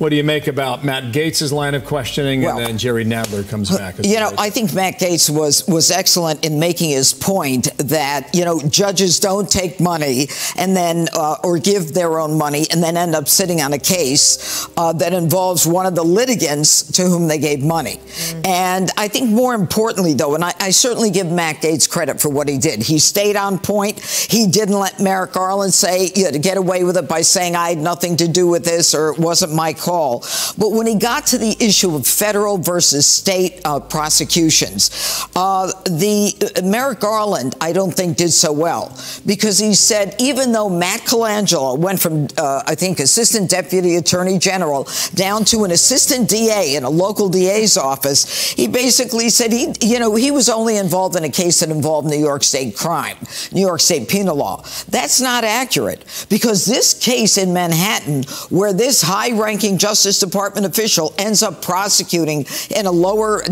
What do you make about Matt Gaetz' line of questioning, and then Jerry Nadler comes back? You know, I think Matt Gaetz was excellent in making his point that, you know, judges don't take money and then or give their own money and then end up sitting on a case that involves one of the litigants to whom they gave money. And I think more importantly, though, and I certainly give Matt Gaetz credit for what he did. He stayed on point. He didn't let Merrick Garland say, you know, to get away with it by saying I had nothing to do with this or it wasn't my call. But when he got to the issue of federal versus state prosecutions, Merrick Garland, I don't think, did so well, because he said even though Matt Colangelo went from, I think, assistant deputy attorney general down to an assistant DA in a local DA's office, he basically said he was only involved in a case that involved New York State crime, New York State penal law. That's not accurate, because this case in Manhattan, where this high-ranking Justice Department official ends up prosecuting in a lower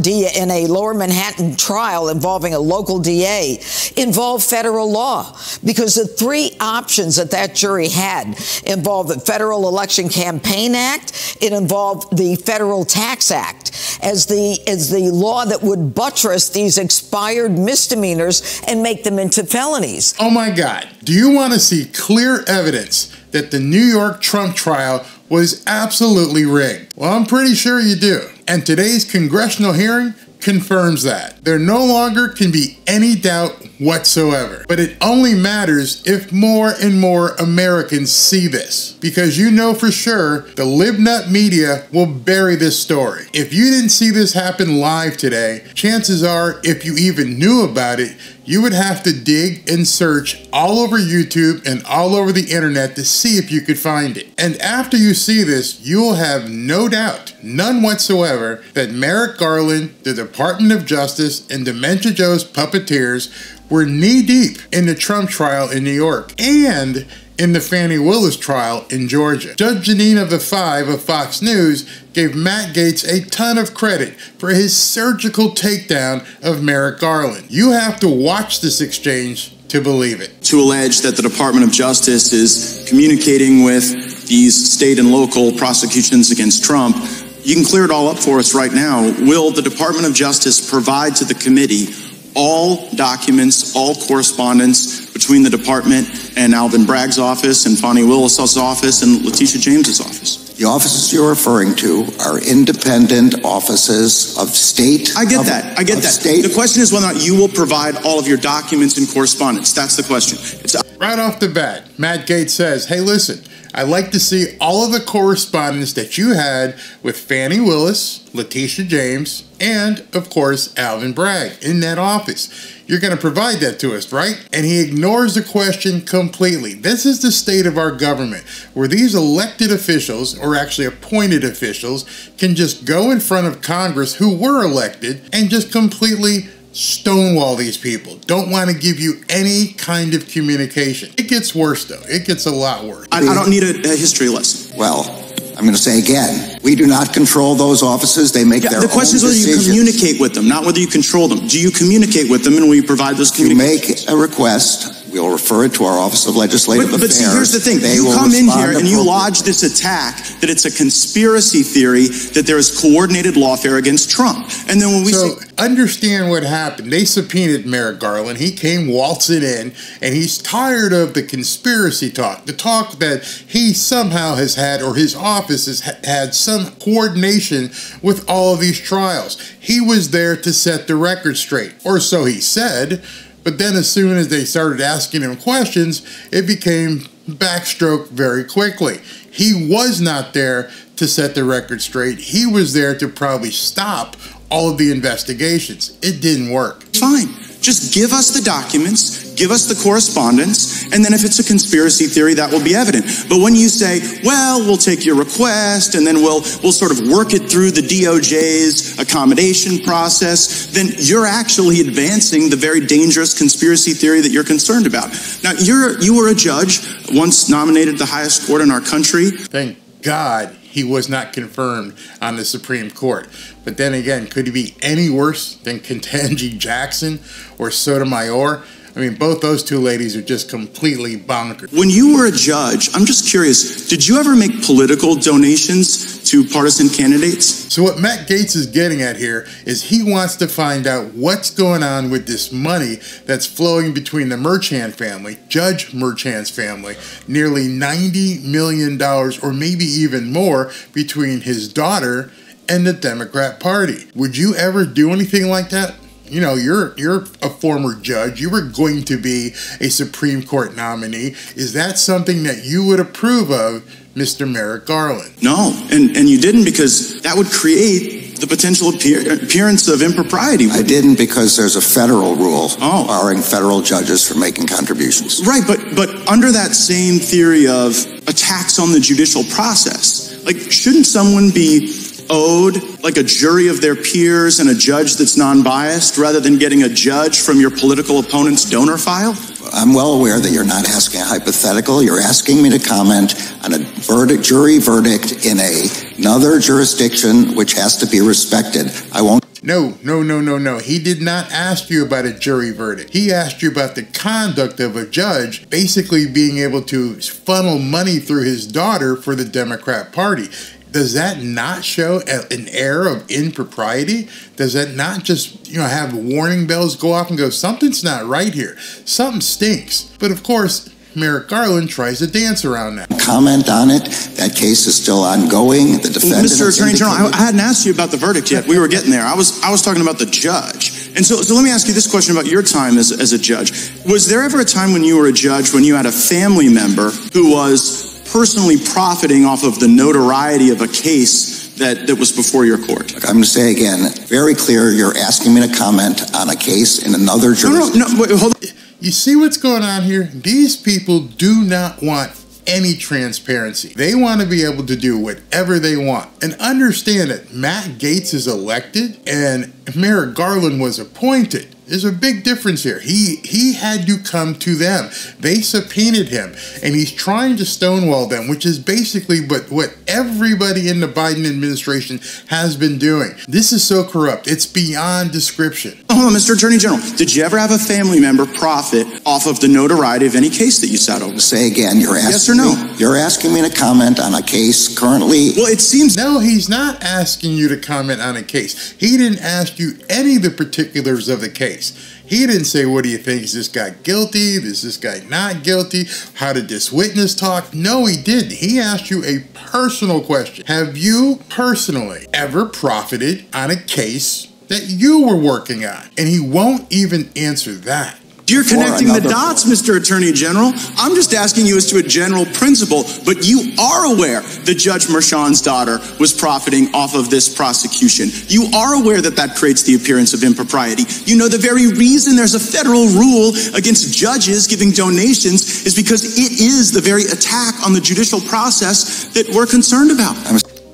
Manhattan trial involving a local DA, involved federal law, because the three options that jury had involved the Federal Election Campaign Act, it involved the Federal Tax Act as the law that would buttress these expired misdemeanors and make them into felonies. Oh my God. Do you want to see clear evidence that the New York Trump trial was absolutely rigged? Well, I'm pretty sure you do. And today's congressional hearing confirms that. There no longer can be any doubt whatsoever. But it only matters if more and more Americans see this, because you know for sure the libnut media will bury this story. If you didn't see this happen live today, chances are, if you even knew about it, you would have to dig and search all over YouTube and all over the internet to see if you could find it. And after you see this, you'll have no doubt, none whatsoever, that Merrick Garland, the Department of Justice, and Dementia Joe's puppeteers were knee-deep in the Trump trial in New York and in the Fani Willis trial in Georgia. Judge Jeanine of the Five of Fox News gave Matt Gaetz a ton of credit for his surgical takedown of Merrick Garland. You have to watch this exchange to believe it. To allege that the Department of Justice is communicating with these state and local prosecutions against Trump, you can clear it all up for us right now. Will the Department of Justice provide to the committee all documents, all correspondence between the department and Alvin Bragg's office and Fani Willis's office and Letitia James's office? The offices you're referring to are independent offices of state. I get that. I get that. The question is whether or not you will provide all of your documents and correspondence. That's the question. Right off the bat, Matt Gaetz says, hey, listen, I'd like to see all of the correspondence that you had with Fani Willis, Letitia James, and, of course, Alvin Bragg in that office. You're going to provide that to us, right? And he ignores the question completely. This is the state of our government, where these elected officials, or actually appointed officials, can just go in front of Congress who were elected and just completely stonewall these people. Don't want to give you any kind of communication. It gets worse, though. It gets a lot worse. I don't need a history lesson. Well, I'm going to say again, we do not control those offices. They make their own decisions. The question is whether you communicate with them, not whether you control them. Do you communicate with them, and will you provide those communications? You make a request. We'll refer it to our Office of Legislative Affairs. But see, here's the thing. You come in here and you lodge this attack that it's a conspiracy theory, that there is coordinated lawfare against Trump. And then when we understand what happened. They subpoenaed Merrick Garland. He came waltzing in, and he's tired of the conspiracy talk, the talk that he somehow has had, or his office has had some coordination with all of these trials. He was there to set the record straight, or so he said. But then as soon as they started asking him questions, it became backstroke very quickly. He was not there to set the record straight. He was there to probably stop all of the investigations. It didn't work. Fine. Just give us the documents, give us the correspondence, and then if it's a conspiracy theory, that will be evident. But when you say, well, we'll take your request, and then we'll sort of work it through the DOJ's accommodation process, then you're actually advancing the very dangerous conspiracy theory that you're concerned about. Now, you were a judge, once nominated the highest court in our country. Thank God he was not confirmed on the Supreme Court. But then again, could he be any worse than Ketanji Jackson or Sotomayor? I mean, both those two ladies are just completely bonkers. When you were a judge, I'm just curious, did you ever make political donations to partisan candidates? So what Matt Gaetz is getting at here is he wants to find out what's going on with this money that's flowing between the Merchant family, Judge Merchant's family, nearly $90 million or maybe even more between his daughter and the Democrat Party. Would you ever do anything like that? You know, you're a former judge. You were going to be a Supreme Court nominee. Is that something that you would approve of, Mr. Merrick Garland? No, and you didn't, because that would create the potential appearance of impropriety. I didn't, because there's a federal rule barring federal judges from making contributions. Right, but under that same theory of attacks on the judicial process, like, shouldn't someone be owed like a jury of their peers and a judge that's non-biased rather than getting a judge from your political opponent's donor file? I'm well aware that you're not asking a hypothetical. You're asking me to comment on a jury verdict in another jurisdiction which has to be respected. I won't. No. He did not ask you about a jury verdict. He asked you about the conduct of a judge basically being able to funnel money through his daughter for the Democrat Party. Does that not show an air of impropriety? Does that not just, have warning bells go off and go, something's not right here? Something stinks. But of course, Merrick Garland tries to dance around that. Comment on it. That case is still ongoing. The defendant, Mr. Attorney General, I hadn't asked you about the verdict yet. We were getting there. I was talking about the judge. And so let me ask you this question about your time as a judge. Was there ever a time when you were a judge when you had a family member who was personally profiting off of the notoriety of a case that was before your court? Look, I'm going to say again, very clear, you're asking me to comment on a case in another jurisdiction. No, wait, hold on. You see what's going on here? These people do not want any transparency. They want to be able to do whatever they want. And understand that Matt Gaetz is elected and Merrick Garland was appointed. There's a big difference here. He had to come to them. They subpoenaed him, and he's trying to stonewall them, which is basically what everybody in the Biden administration has been doing. This is so corrupt. It's beyond description. Hold on, Mr. Attorney General. Did you ever have a family member profit off of the notoriety of any case that you sat over? Say again, you're asking yes or no? You're asking me to comment on a case currently. Well, it seems... No, he's not asking you to comment on a case. He didn't ask you any of the particulars of the case. He didn't say, what do you think? Is this guy guilty? Is this guy not guilty? How did this witness talk? No, he didn't. He asked you a personal question. Have you personally ever profited on a case that you were working on? And he won't even answer that. You're connecting the dots, Mr. Attorney General. I'm just asking you as to a general principle, but you are aware that Judge Merchan's daughter was profiting off of this prosecution. You are aware that that creates the appearance of impropriety. You know the very reason there's a federal rule against judges giving donations is because it is the very attack on the judicial process that we're concerned about.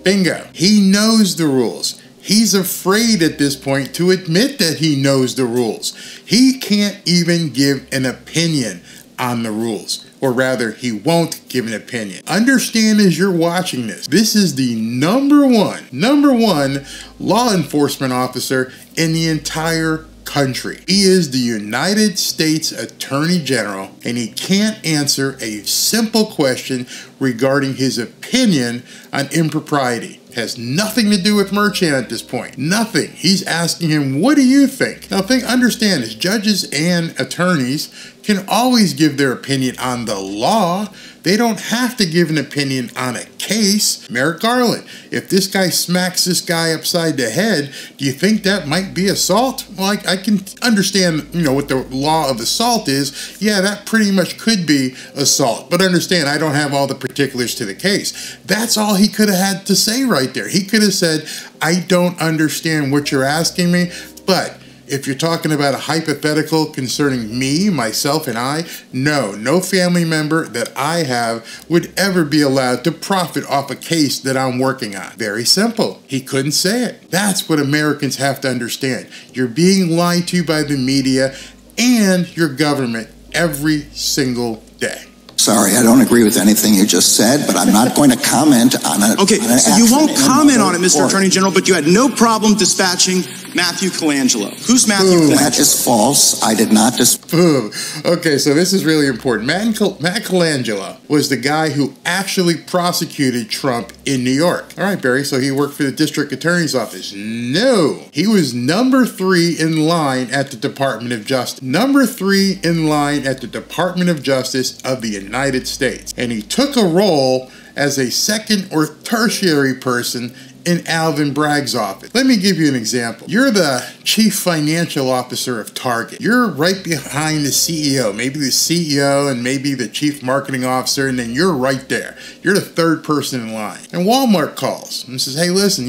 Bingo. He knows the rules. He's afraid at this point to admit that he knows the rules. He can't even give an opinion on the rules. Or rather, he won't give an opinion. Understand as you're watching this, this is the number one law enforcement officer in the entire country. He is the United States Attorney General, and he can't answer a simple question regarding his opinion on impropriety. Has nothing to do with Merchant at this point. Nothing. He's asking him, what do you think? Now understand this, judges and attorneys can always give their opinion on the law. They don't have to give an opinion on a case. Merrick Garland, if this guy smacks this guy upside the head, do you think that might be assault? Well, I can understand, what the law of assault is. Yeah, that pretty much could be assault. But understand, I don't have all the particulars to the case. That's all he could have had to say right there. He could have said, I don't understand what you're asking me, but if you're talking about a hypothetical concerning me, myself, and I, no family member that I have would ever be allowed to profit off a case that I'm working on. Very simple. He couldn't say it. That's what Americans have to understand. You're being lied to by the media and your government every single day. Sorry, I don't agree with anything you just said, but I'm not going to comment on it. Okay, so you won't comment on it, Mr. Attorney General, but you had no problem dispatching Matthew Colangelo. Who's Matthew Colangelo? That is false. I did not Boom. Okay, so this is really important. Matt Colangelo was the guy who actually prosecuted Trump in New York. All right, Barry, so he worked for the district attorney's office. No, he was number 3 in line at the Department of Justice. Number 3 in line at the Department of Justice of the United States. And he took a role as a second or tertiary person in Alvin Bragg's office. Let me give you an example. You're the chief financial officer of Target. You're right behind the CEO, maybe the CEO and maybe the chief marketing officer, and then you're right there. You're the third person in line. And Walmart calls and says, hey, listen,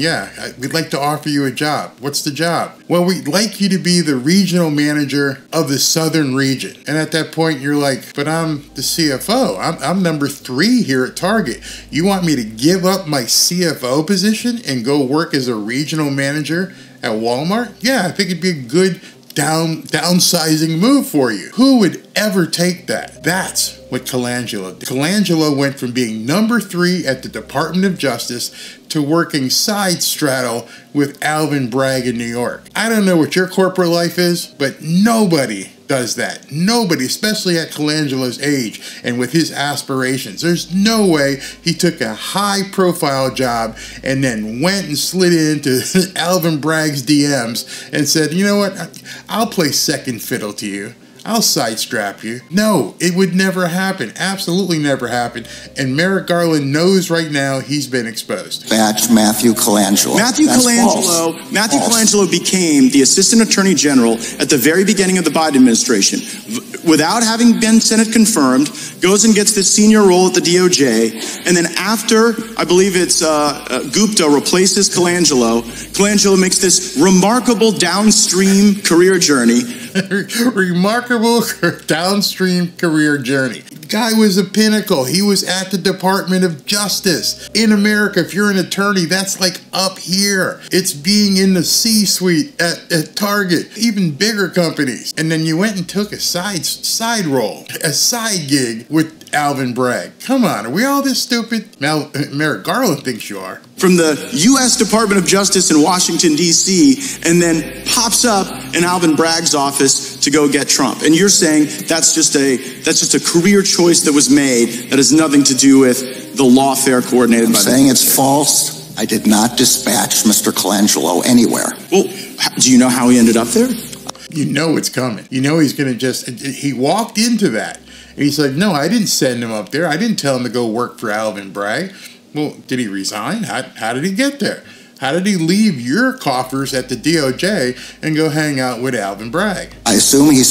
we'd like to offer you a job. What's the job? Well, we'd like you to be the regional manager of the southern region. And at that point, you're like, but I'm the CFO. I'm number 3 here at Target. You want me to give up my CFO position and go work as a regional manager at Walmart? Yeah, I think it'd be a good downsizing move for you. Who would ever take that? That's what Colangelo did. Colangelo went from being number 3 at the Department of Justice to working side straddle with Alvin Bragg in New York. I don't know what your corporate life is, but nobody does that. Nobody, especially at Colangelo's age and with his aspirations. There's no way he took a high-profile job and then went and slid into Alvin Bragg's DMs and said, you know what, I'll play second fiddle to you. I'll sidestrap you. No, it would never happen. Absolutely never happen. And Merrick Garland knows right now he's been exposed. Batch Matthew Colangelo. Matthew Colangelo became the Assistant Attorney General at the very beginning of the Biden administration. Without having been Senate confirmed, goes and gets this senior role at the DOJ. And then after, I believe it's Gupta replaces Colangelo, Colangelo makes this remarkable downstream career journey. Remarkable downstream career journey. Guy was a pinnacle. He was at the Department of Justice. In America, if you're an attorney, that's like up here. It's being in the C-suite at Target, even bigger companies. And then you went and took a side role, a side gig with Alvin Bragg. Come on, are we all this stupid? Merrick Garland thinks you are. From the U.S. Department of Justice in Washington, D.C., and then pops up in Alvin Bragg's office to go get Trump. And you're saying that's just a career choice that was made that has nothing to do with the lawfare coordinated by the... I'm saying it's false. I did not dispatch Mr. Colangelo anywhere. Well, do you know how he ended up there? You know it's coming. You know he's going to he walked into that. And he's like, no, I didn't send him up there. I didn't tell him to go work for Alvin Bragg. Well, did he resign? How did he get there? How did he leave your coffers at the DOJ and go hang out with Alvin Bragg? I assume he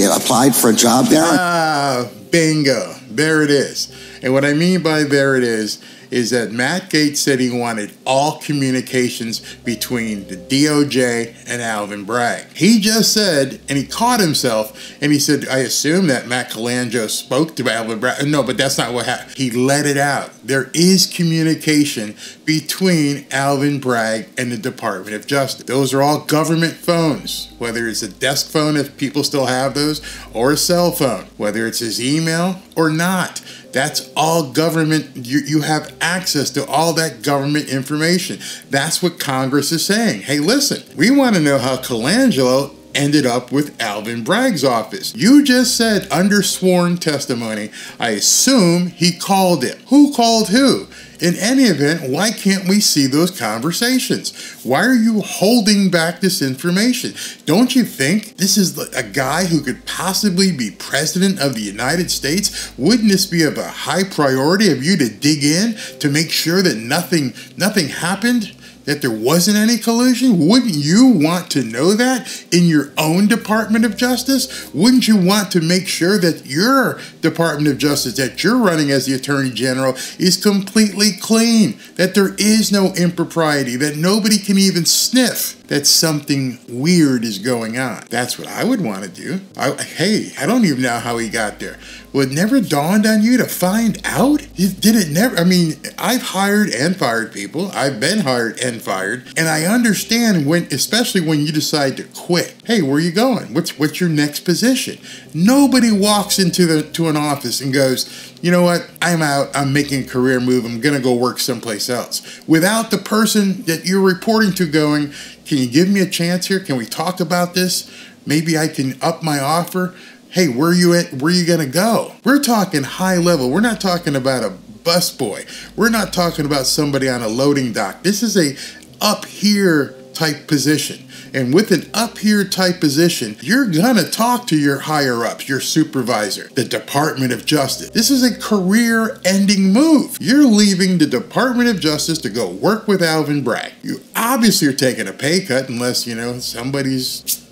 applied for a job there? Ah, bingo. There it is. And what I mean by there it is that Matt Gaetz said he wanted all communications between the DOJ and Alvin Bragg. He just said, and he caught himself, and he said, I assume that Matt Colangelo spoke to Alvin Bragg. No, but that's not what happened. He let it out. There is communication between Alvin Bragg and the Department of Justice. Those are all government phones, whether it's a desk phone, if people still have those, or a cell phone, whether it's his email or not. That's all government. You have access to all that government information. That's what Congress is saying. Hey, listen, we want to know how Colangelo ended up with Alvin Bragg's office. You just said under sworn testimony, I assume he called him. Who called who? In any event, why can't we see those conversations? Why are you holding back this information? Don't you think this is a guy who could possibly be president of the United States? Wouldn't this be of a high priority of you to dig in to make sure that nothing happened? That there wasn't any collusion? Wouldn't you want to know that in your own Department of Justice? Wouldn't you want to make sure that your Department of Justice that you're running as the Attorney General is completely clean, that there is no impropriety, that nobody can even sniff that something weird is going on? That's what I would want to do. I don't even know how he got there. Well, it never dawned on you to find out? Did it never? I mean, I've hired and fired people. I've been hired and fired. And I understand especially when you decide to quit. Hey, where are you going? What's your next position? Nobody walks into an office and goes, you know what? I'm out. I'm making a career move. I'm going to go work someplace else. Without the person that you're reporting to going, can you give me a chance here? Can we talk about this? Maybe I can up my offer. Hey, where you at? Where you gonna go? We're talking high level. We're not talking about a busboy. We're not talking about somebody on a loading dock. This is a up here type position. And with an up here type position, you're gonna talk to your higher ups, your supervisor, the Department of Justice. This is a career ending move. You're leaving the Department of Justice to go work with Alvin Bragg. You obviously are taking a pay cut unless, you know, somebody's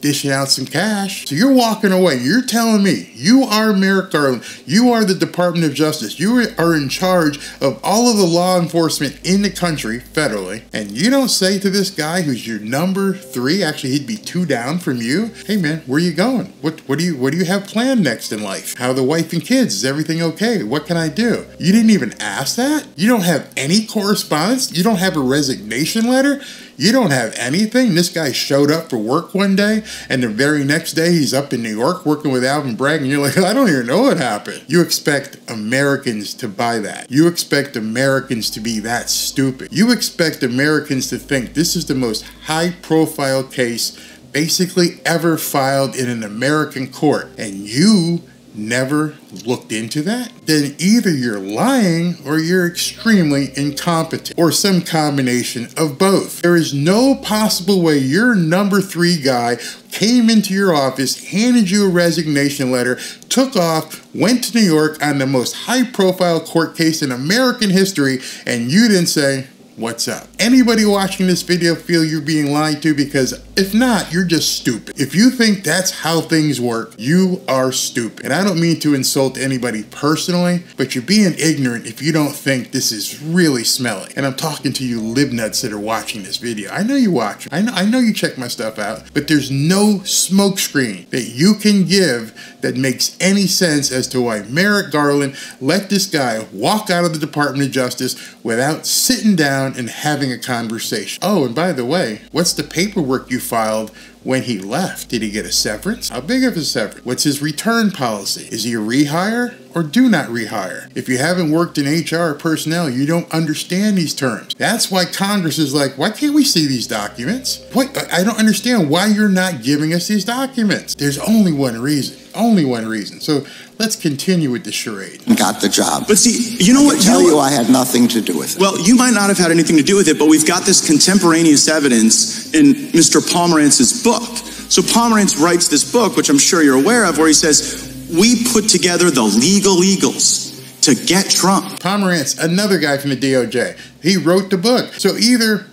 dishing out some cash. So you're walking away. You're telling me you are Merrick Garland. You are the Department of Justice. You are in charge of all of the law enforcement in the country federally. And you don't say to this guy who's your number 3, actually he'd be 2 down from you, hey man, where you going? What do you have planned next in life? How are the wife and kids? Is everything okay? What can I do? You didn't even ask that? You don't have any correspondence? You don't have a resignation letter? You don't have anything? This guy showed up for work one day, and the very next day he's up in New York working with Alvin Bragg, and you're like, I don't even know what happened. You expect Americans to buy that. You expect Americans to be that stupid. You expect Americans to think this is the most high-profile case basically ever filed in an American court, and you never looked into that? Then either you're lying or you're extremely incompetent, or some combination of both. There is no possible way your number 3 guy came into your office, handed you a resignation letter, took off, went to New York on the most high-profile court case in American history, and you didn't say, what's up? Anybody watching this video feel you're being lied to? Because if not, you're just stupid. If you think that's how things work, you are stupid. And I don't mean to insult anybody personally, but you're being ignorant if you don't think this is really smelly. And I'm talking to you libnuts that are watching this video. I know you watch. I know you check my stuff out, but there's no smokescreen that you can give that makes any sense as to why Merrick Garland let this guy walk out of the Department of Justice without sitting down and having a conversation. Oh, and by the way, what's the paperwork you filed when he left? Did he get a severance? How big of a severance? What's his return policy? Is he a rehire or do not rehire? If you haven't worked in HR or personnel, you don't understand these terms. That's why Congress is like, why can't we see these documents? What? I don't understand why you're not giving us these documents. There's only one reason. Only one reason. So let's continue with the charade. Got the job. But see, you know what? I tell you, I had nothing to do with it. Well, you might not have had anything to do with it, but we've got this contemporaneous evidence in Mr. Pomerantz's book. So Pomerantz writes this book, which I'm sure you're aware of, where he says, we put together the legal eagles to get Trump. Pomerantz, another guy from the DOJ, he wrote the book. So either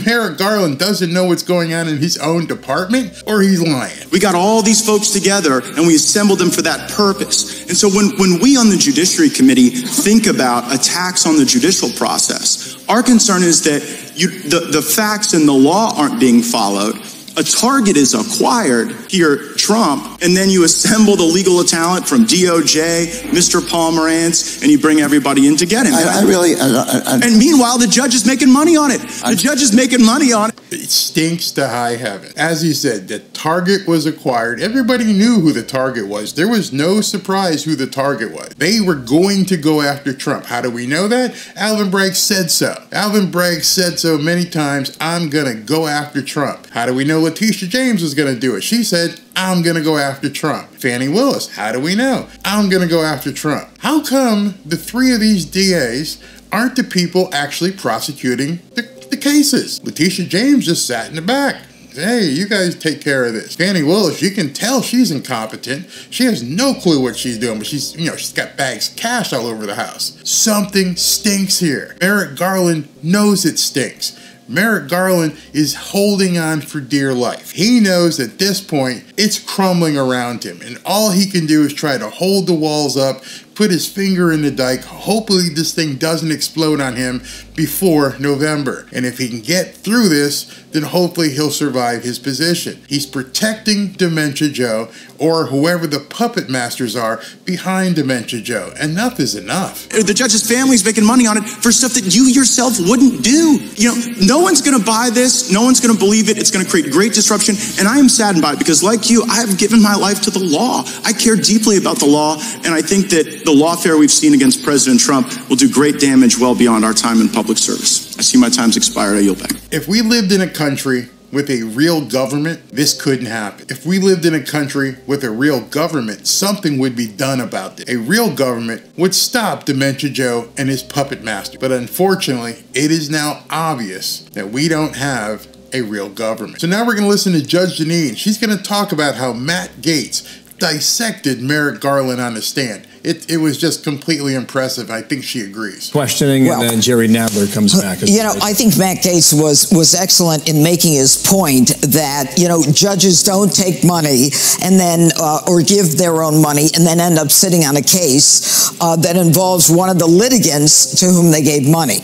Merrick Garland doesn't know what's going on in his own department, or he's lying. We got all these folks together and we assembled them for that purpose. And so when we on the Judiciary Committee think about attacks on the judicial process, our concern is that the facts and the law aren't being followed. A target is acquired here, Trump, and then you assemble the legal talent from DOJ, Mr. Pomerantz, and you bring everybody in to get him. And meanwhile, the judge is making money on it. The judge is making money on it. It stinks to high heaven. As he said, the target was acquired. Everybody knew who the target was. There was no surprise who the target was. They were going to go after Trump. How do we know that? Alvin Bragg said so. Alvin Bragg said so many times, I'm going to go after Trump. How do we know Letitia James was going to do it? She said, I'm going to go after Trump. Fannie Willis, how do we know? I'm going to go after Trump. How come the 3 of these DAs aren't the people actually prosecuting the cases? Letitia James just sat in the back. Hey, you guys take care of this. Fannie Willis, you can tell she's incompetent. She has no clue what she's doing, but she's got bags of cash all over the house. Something stinks here. Merrick Garland knows it stinks. Merrick Garland is holding on for dear life. He knows at this point it's crumbling around him, and all he can do is try to hold the walls up, put his finger in the dike. Hopefully this thing doesn't explode on him before November. And if he can get through this, then hopefully he'll survive his position. He's protecting Dementia Joe, or whoever the puppet masters are behind Dementia Joe. Enough is enough. The judge's family's making money on it for stuff that you yourself wouldn't do. You know, no one's going to buy this. No one's going to believe it. It's going to create great disruption. And I am saddened by it because, like you, I have given my life to the law. I care deeply about the law, and I think that the lawfare we've seen against President Trump will do great damage well beyond our time in public service. I see my time's expired. I yield back. If we lived in a country with a real government, this couldn't happen. If we lived in a country with a real government, something would be done about this. A real government would stop Dementia Joe and his puppet master. But unfortunately, it is now obvious that we don't have a real government. So now we're going to listen to Judge Jeanine. She's going to talk about how Matt Gaetz dissected Merrick Garland on the stand. It was just completely impressive. I think she agrees. Questioning, and then Jerry Nadler comes back. You know, I think Matt Gaetz was excellent in making his point that, you know, judges don't take money and then, or give their own money and then end up sitting on a case that involves one of the litigants to whom they gave money.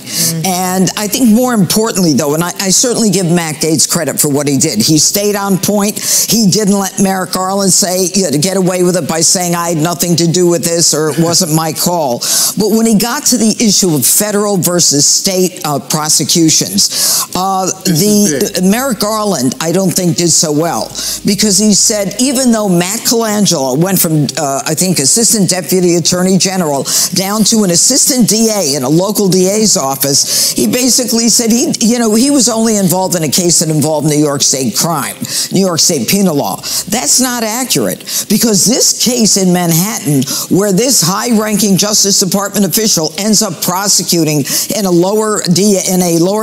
And I think more importantly, though, and I certainly give Matt Gaetz credit for what he did. He stayed on point. He didn't let Merrick Garland say, you know, to get away with it by saying I had nothing to do with this, or it wasn't my call. But when he got to the issue of federal versus state prosecutions, Merrick Garland, I don't think, did so well, because he said even though Matt Colangelo went from, I think, assistant deputy attorney general down to an assistant DA in a local DA's office, he basically said he was only involved in a case that involved New York State crime, New York State penal law. That's not accurate, because this case in Manhattan, where this high-ranking Justice Department official ends up prosecuting in a lower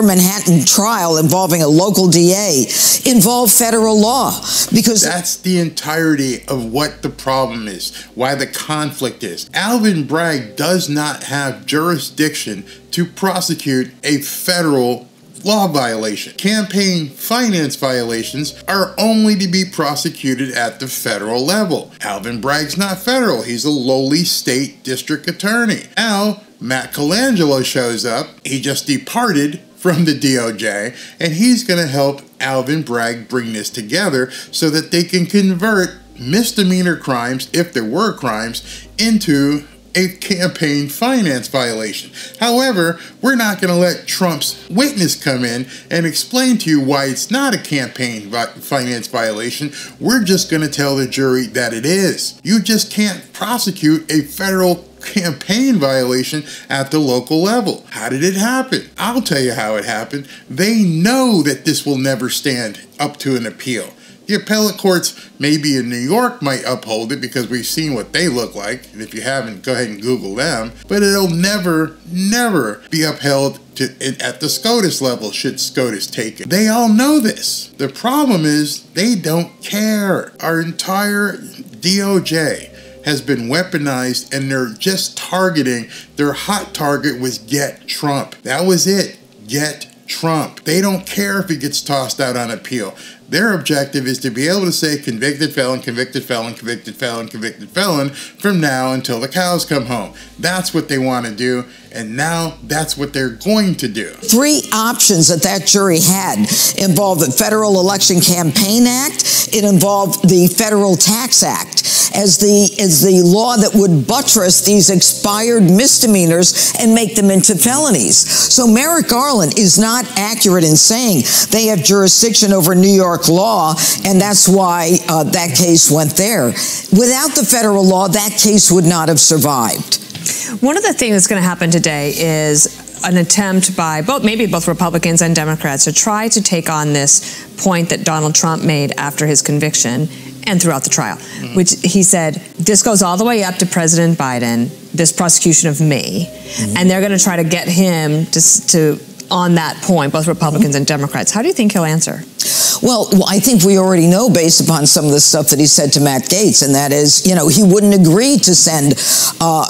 Manhattan trial involving a local DA, involved federal law. Because that's the entirety of what the problem is, why the conflict is. Alvin Bragg does not have jurisdiction to prosecute a federal law violation. Campaign finance violations are only to be prosecuted at the federal level. Alvin Bragg's not federal. He's a lowly state district attorney. Now, Matt Colangelo shows up. He just departed from the DOJ, and he's going to help Alvin Bragg bring this together so that they can convert misdemeanor crimes, if there were crimes, into a campaign finance violation. However, we're not going to let Trump's witness come in and explain to you why it's not a campaign finance violation. We're just going to tell the jury that it is. You just can't prosecute a federal campaign violation at the local level. How did it happen? I'll tell you how it happened. They know that this will never stand up to an appeal. The appellate courts, maybe in New York, might uphold it because we've seen what they look like. And if you haven't, go ahead and Google them. But it'll never, never be upheld at the SCOTUS level, should SCOTUS take it. They all know this. The problem is they don't care. Our entire DOJ has been weaponized, and they're just targeting, their hot target was get Trump. That was it. Get Trump. They don't care if he gets tossed out on appeal. Their objective is to be able to say convicted felon, convicted felon, convicted felon, convicted felon from now until the cows come home. That's what they want to do, and now that's what they're going to do. Three options that jury had involved the Federal Election Campaign Act. It involved the Federal Tax Act as the law that would buttress these expired misdemeanors and make them into felonies. So Merrick Garland is not accurate in saying they have jurisdiction over New York law, and that's why that case went there. Without the federal law, that case would not have survived. One of the things that's going to happen today is an attempt by maybe both Republicans and Democrats to try to take on this point that Donald Trump made after his conviction and throughout the trial, which he said, this goes all the way up to President Biden, this prosecution of me, and they're going to try to get him to on that point, both Republicans and Democrats. How do you think he'll answer? Well, I think we already know, based upon some of the stuff that he said to Matt Gaetz, and that is, you know, he wouldn't agree to send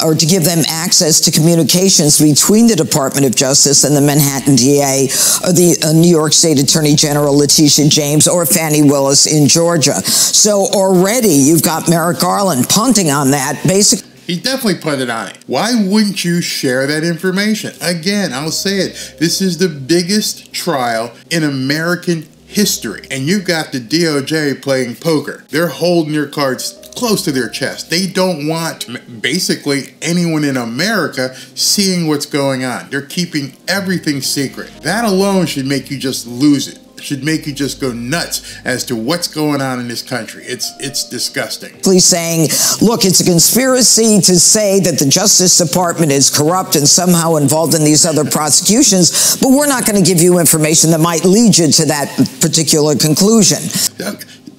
or to give them access to communications between the Department of Justice and the Manhattan DA or the New York State Attorney General Letitia James or Fani Willis in Georgia. So already you've got Merrick Garland punting on that, basically. He definitely punted on it. Why wouldn't you share that information? Again, I'll say it. This is the biggest trial in American history. And you've got the DOJ playing poker. They're holding your cards close to their chest. They don't want basically anyone in America seeing what's going on. They're keeping everything secret. That alone should make you just lose it. should make you just go nuts as to what's going on in this country. It's disgusting. Please saying, look, it's a conspiracy to say that the Justice Department is corrupt and somehow involved in these other prosecutions, but we're not going to give you information that might lead you to that particular conclusion.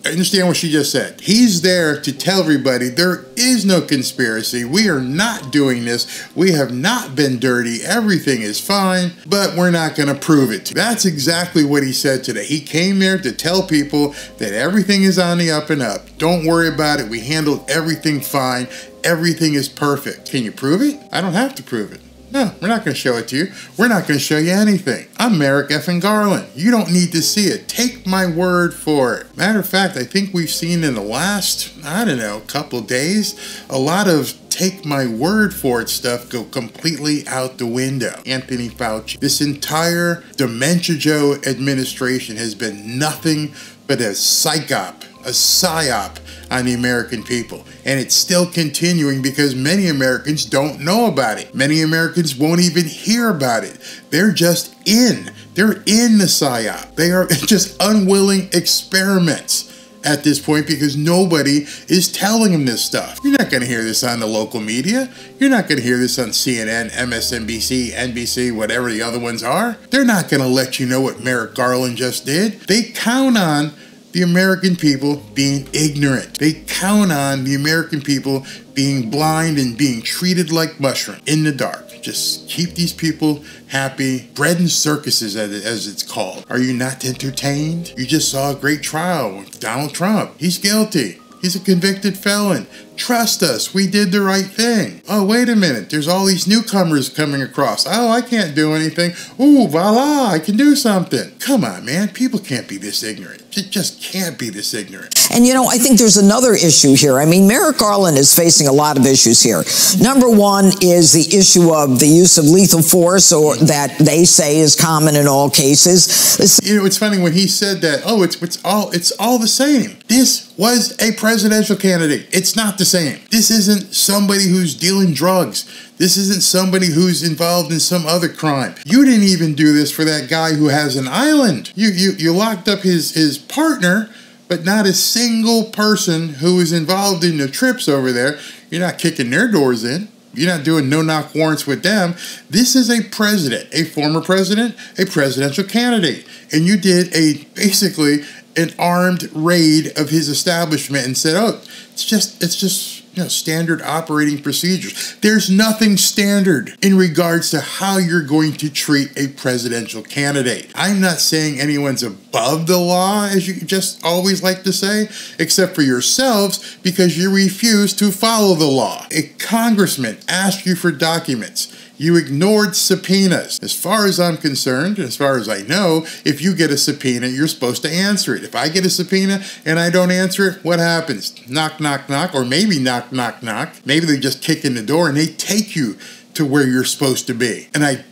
I understand what she just said. He's there to tell everybody there is no conspiracy. We are not doing this. We have not been dirty. Everything is fine, but we're not going to prove it. That's exactly what he said today. He came there to tell people that everything is on the up and up. Don't worry about it. We handled everything fine. Everything is perfect. Can you prove it? I don't have to prove it. No, we're not going to show it to you. We're not going to show you anything. I'm Merrick effing Garland. You don't need to see it. Take my word for it. Matter of fact, I think we've seen in the last, I don't know, couple days, a lot of take my word for it stuff go completely out the window. Anthony Fauci. This entire Dementia Joe administration has been nothing but a psyop on the American people. And it's still continuing because many Americans don't know about it. Many Americans won't even hear about it. They're just in. They're in the psyop. They are just unwilling experiments at this point because nobody is telling them this stuff. You're not going to hear this on the local media. You're not going to hear this on CNN, MSNBC, NBC, whatever the other ones are. They're not going to let you know what Merrick Garland just did. They count on the American people being ignorant. They count on the American people being blind and being treated like mushroom in the dark. Just keep these people happy. Bread and circuses, as it's called. Are you not entertained? You just saw a great trial with Donald Trump. He's guilty. He's a convicted felon. Trust us, we did the right thing. Oh, wait a minute, there's all these newcomers coming across. Oh, I can't do anything. Ooh, voila, I can do something. Come on, man, people can't be this ignorant. It just can't be this ignorant. And, you know, I think there's another issue here. I mean, Merrick Garland is facing a lot of issues here. Number one is the issue of the use of lethal force, or that they say is common in all cases. You know, it's funny when he said that, oh, it's all the same. This was a presidential candidate. It's not the same. This isn't somebody who's dealing drugs. This isn't somebody who's involved in some other crime. You didn't even do this for that guy who has an island. You locked up his partner, but not a single person who is involved in the trips over there. You're not kicking their doors in. You're not doing no-knock warrants with them. This is a president, a former president, a presidential candidate. And you did basically an armed raid of his establishment and said, oh, it's just you know, standard operating procedures. There's nothing standard in regards to how you're going to treat a presidential candidate. I'm not saying anyone's above the law, as you just always like to say, except for yourselves because you refuse to follow the law. A congressman asked you for documents. You ignored subpoenas. As far as I'm concerned, as far as I know, if you get a subpoena, you're supposed to answer it. If I get a subpoena and I don't answer it, what happens? Knock, knock, knock, or maybe knock, knock, knock. Maybe they just kick in the door and they take you to where you're supposed to be. And I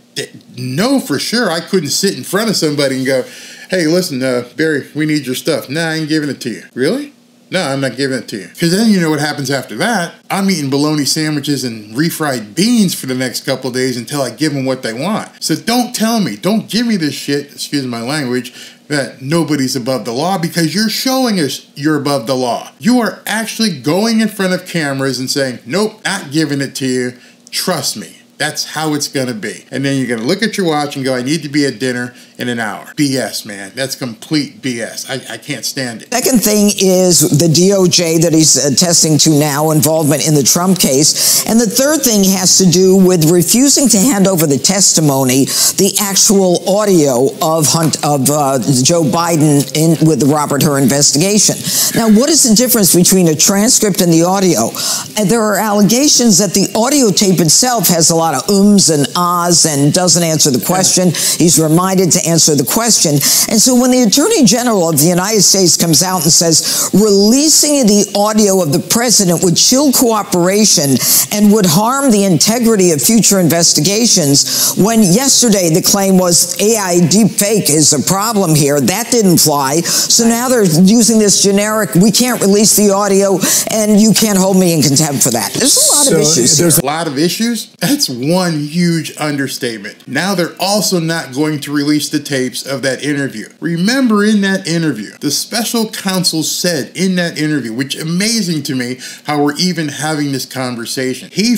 know for sure I couldn't sit in front of somebody and go, hey, listen, Barry, we need your stuff. Nah, I ain't giving it to you. Really? No, I'm not giving it to you. Because then you know what happens after that. I'm eating bologna sandwiches and refried beans for the next couple of days until I give them what they want. So don't tell me, don't give me this shit, excuse my language, that nobody's above the law, because you're showing us you're above the law. You are actually going in front of cameras and saying, nope, not giving it to you. Trust me. That's how it's going to be. And then you're going to look at your watch and go, I need to be at dinner in an hour. BS, man. That's complete BS. I can't stand it. Second thing is the DOJ that he's attesting to now, involvement in the Trump case. And the third thing has to do with refusing to hand over the testimony, the actual audio of Joe Biden with the Robert Hur investigation. Now, what is the difference between a transcript and the audio? And there are allegations that the audio tape itself has a lot of ums and ahs and doesn't answer the question. He's reminded to answer the question. And so when the Attorney General of the United States comes out and says releasing the audio of the president would chill cooperation and would harm the integrity of future investigations, when yesterday the claim was AI deepfake is a problem here, that didn't fly. So now they're using this generic, we can't release the audio and you can't hold me in contempt for that. There's a lot of issues here. There's a lot of issues? That's one huge understatement. Now they're also not going to release the tapes of that interview. Remember, in that interview, the special counsel said in that interview, which is amazing to me how we're even having this conversation. He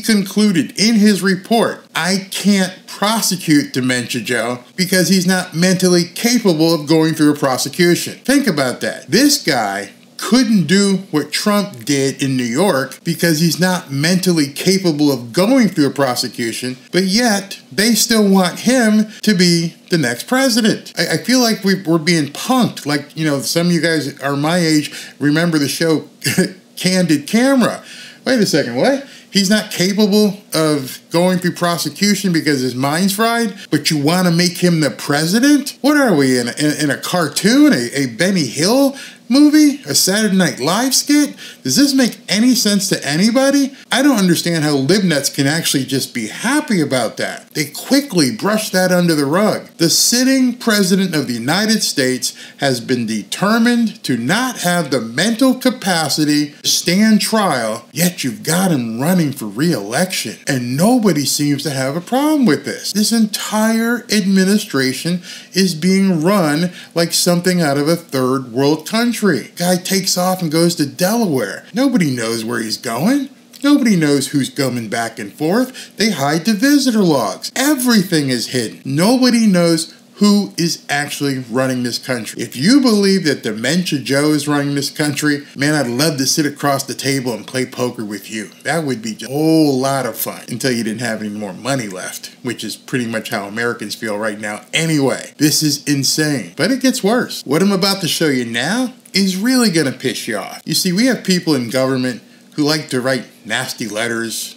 concluded in his report, I can't prosecute Dementia Joe because he's not mentally capable of going through a prosecution. Think about that. This guy couldn't do what Trump did in New York because he's not mentally capable of going through a prosecution, but yet they still want him to be the next president. I feel like we're being punked. Like, you know, some of you guys are my age, remember the show Candid Camera. Wait a second, what? He's not capable of going through prosecution because his mind's fried, but you want to make him the president? What are we, in a cartoon, a Benny Hill movie, a Saturday Night Live skit? Does this make any sense to anybody? I don't understand how libnuts can actually just be happy about that. They quickly brush that under the rug. The sitting president of the United States has been determined to not have the mental capacity to stand trial, yet you've got him running for re-election. And nobody seems to have a problem with this. This entire administration is being run like something out of a third world country. Guy takes off and goes to Delaware. Nobody knows where he's going. Nobody knows who's coming back and forth. They hide the visitor logs. Everything is hidden. Nobody knows who is actually running this country. If you believe that Dementia Joe is running this country, man, I'd love to sit across the table and play poker with you. That would be just a whole lot of fun until you didn't have any more money left, which is pretty much how Americans feel right now anyway. This is insane, but it gets worse. What I'm about to show you now is really gonna piss you off. You see, we have people in government who like to write nasty letters,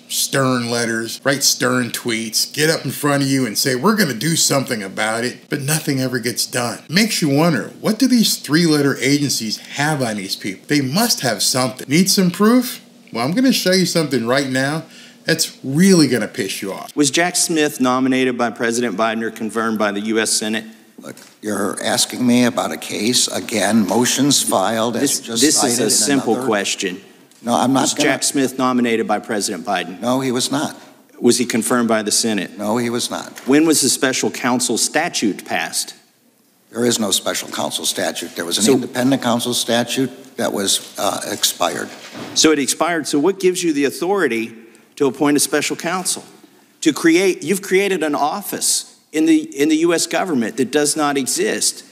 write stern tweets, get up in front of you and say, we're gonna do something about it, but nothing ever gets done. Makes you wonder, what do these three-letter agencies have on these people? They must have something. Need some proof? Well, I'm gonna show you something right now that's really gonna piss you off. Was Jack Smith nominated by President Biden or confirmed by the U.S. Senate? Look, you're asking me about a case, again, motions filed, as you just This cited is a simple question. No, I'm not. Was Jack Smith nominated by President Biden? No, he was not. Was he confirmed by the Senate? No, he was not. When was the special counsel statute passed? There is no special counsel statute. There was an independent counsel statute that was expired. So it expired. So what gives you the authority to appoint a special counsel? You've created an office in the U.S. government that does not exist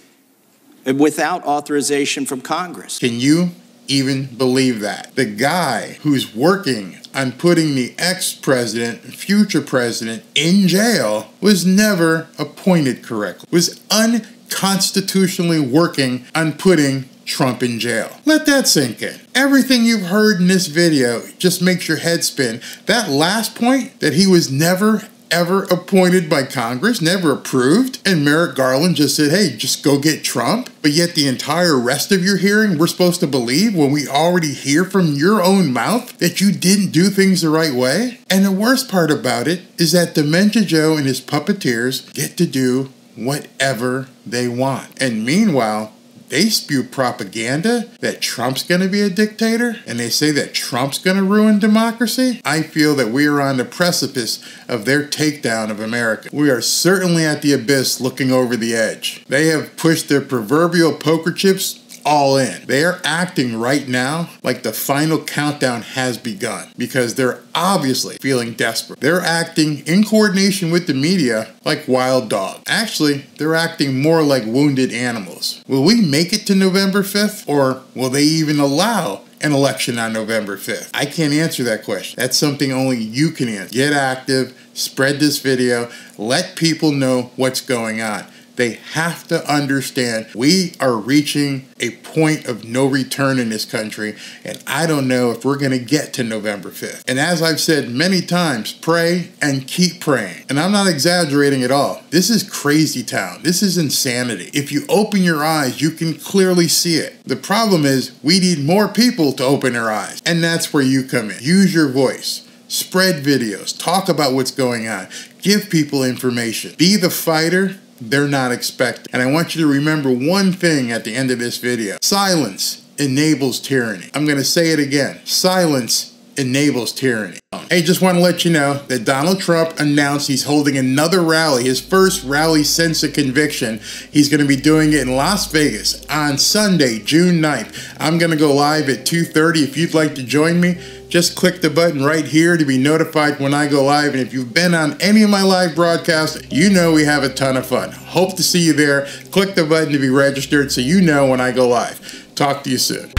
without authorization from Congress. Can you even believe that? The guy who's working on putting the ex-president, future president, in jail was never appointed correctly, was unconstitutionally working on putting Trump in jail. Let that sink in. Everything you've heard in this video just makes your head spin. That last point, that he was never ever appointed by Congress, never approved, and Merrick Garland just said, hey, just go get Trump, but yet the entire rest of your hearing we're supposed to believe when we already hear from your own mouth that you didn't do things the right way? And the worst part about it is that Dementia Joe and his puppeteers get to do whatever they want. And meanwhile, they spew propaganda that Trump's going to be a dictator, and they say that Trump's going to ruin democracy. I feel that we are on the precipice of their takedown of America. We are certainly at the abyss looking over the edge. They have pushed their proverbial poker chips all in. They are acting right now like the final countdown has begun because they're obviously feeling desperate. They're acting in coordination with the media like wild dogs. Actually, they're acting more like wounded animals. Will we make it to November 5th, or will they even allow an election on November 5th? I can't answer that question. That's something only you can answer. Get active, spread this video, let people know what's going on. They have to understand we are reaching a point of no return in this country, and I don't know if we're going to get to November 5th. And as I've said many times, pray and keep praying. And I'm not exaggerating at all. This is crazy town. This is insanity. If you open your eyes, you can clearly see it. The problem is we need more people to open their eyes, and that's where you come in. Use your voice. Spread videos. Talk about what's going on. Give people information. Be the fighter they're not expecting. And I want you to remember one thing at the end of this video. Silence enables tyranny. I'm going to say it again. Silence enables tyranny. Hey, just want to let you know that Donald Trump announced he's holding another rally, his first rally since the conviction. He's going to be doing it in Las Vegas on Sunday, June 9th. I'm going to go live at 2:30. If you'd like to join me, just click the button right here to be notified when I go live. And if you've been on any of my live broadcasts, you know we have a ton of fun. Hope to see you there. Click the button to be registered so you know when I go live. Talk to you soon.